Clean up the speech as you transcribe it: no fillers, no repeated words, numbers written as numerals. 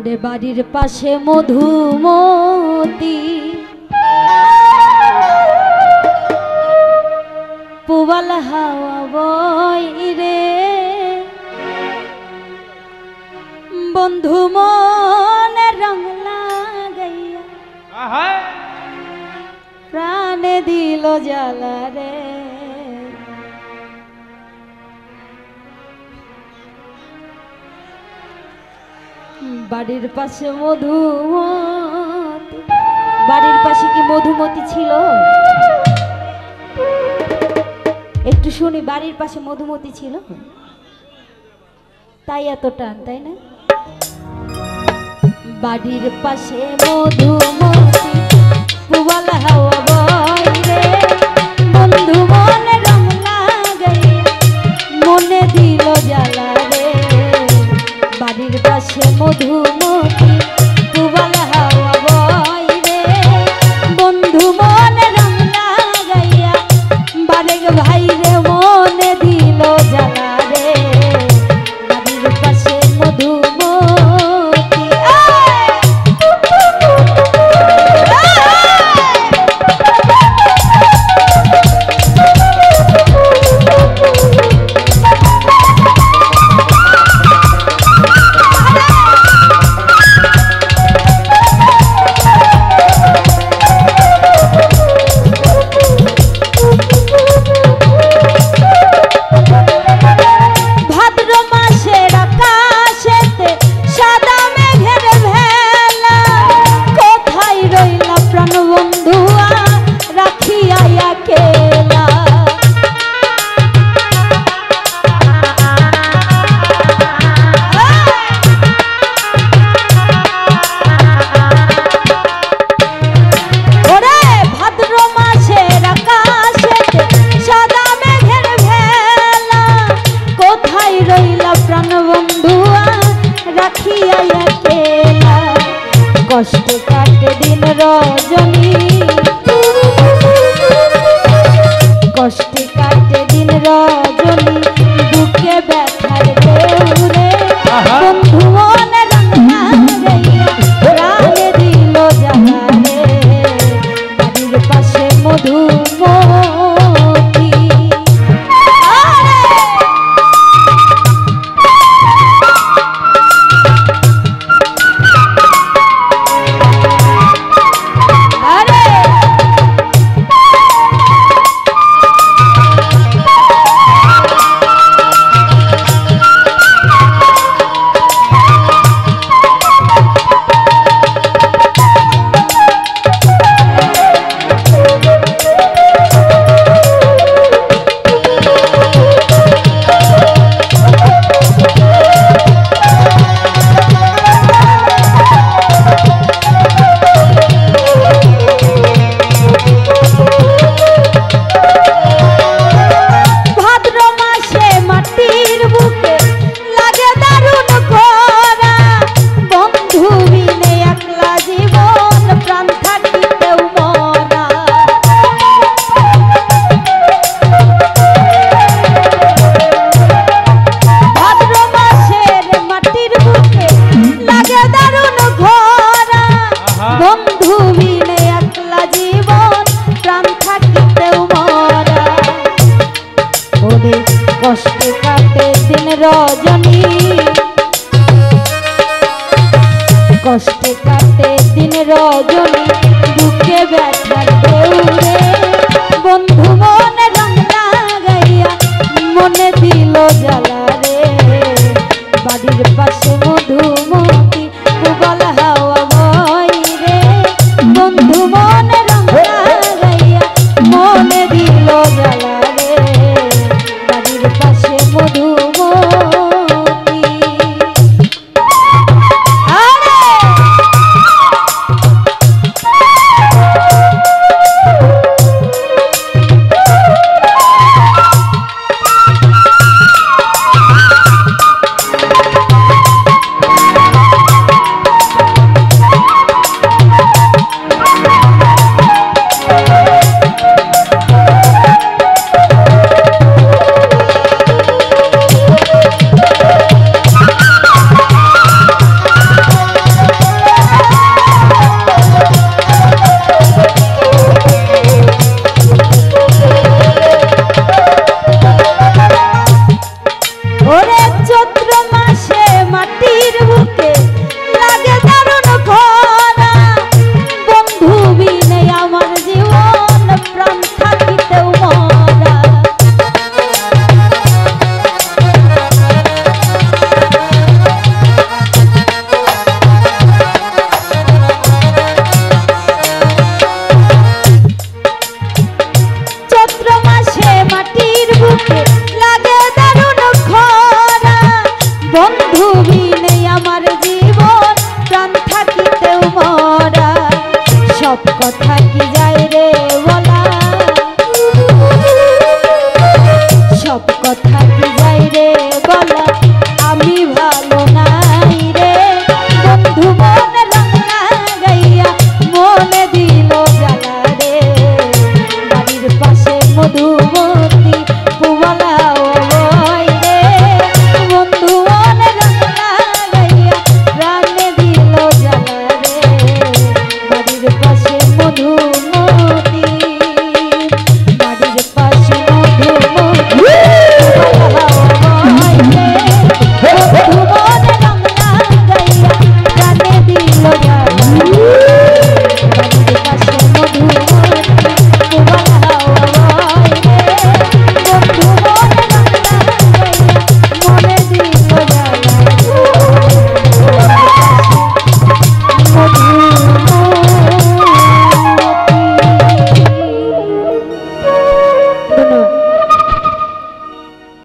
ওরে বাড়ির পাশে মধুমতি পুবাল হাওয়া বয় রে বন্ধু মনে রং লাগাইয়া প্রাণে দিল জ্বালা রে বাড়ির পাশে মধুমতি বাড়ির পাশে কি মধুমতি ছিল একটু শুনি বাড়ির পাশে মধুমতি ছিল তাই এত টান তাই না বাড়ির পাশে মধুমতি পুবাল হাওয়া বয় রে বন্ধু মনে রং লাগাইয়া মনে দিল জ্বালা রে বাড়ির পাশে মধুমতি পুবাল হাওয়া বয় রে বন্ধু মনে রং লাগাইয়া বারেক ভাই রে মনে দিল জ্বালা রে বাড়ির পাশে মধুমতি কষ্ট কাটে দিন রজনী কষ্টে কাটে দিন রজনী বুকে ব্যথার দেউরে বন্ধু মনে রং লাগাইয়া প্রাণে দিল জ্বালা রে বাড়ির পাশে মধুমতি কষ্টে কাটে দিন রজনী কষ্টে কাটে দিন রজনী বুকে ব্যথার দেউরে বন্ধু মনে রং লাগাইয়া মনে দিল জ্বালা রে বাড়ির পাশে মধুমতি পুবাল হাওয়া বয় রে বন্ধু মনে রং লাগাইয়া মনে দিল জ্বালা রে বাড়ির পাশে মধুমতি মাটির বুকে লাগে দারুণ খরা বন্ধু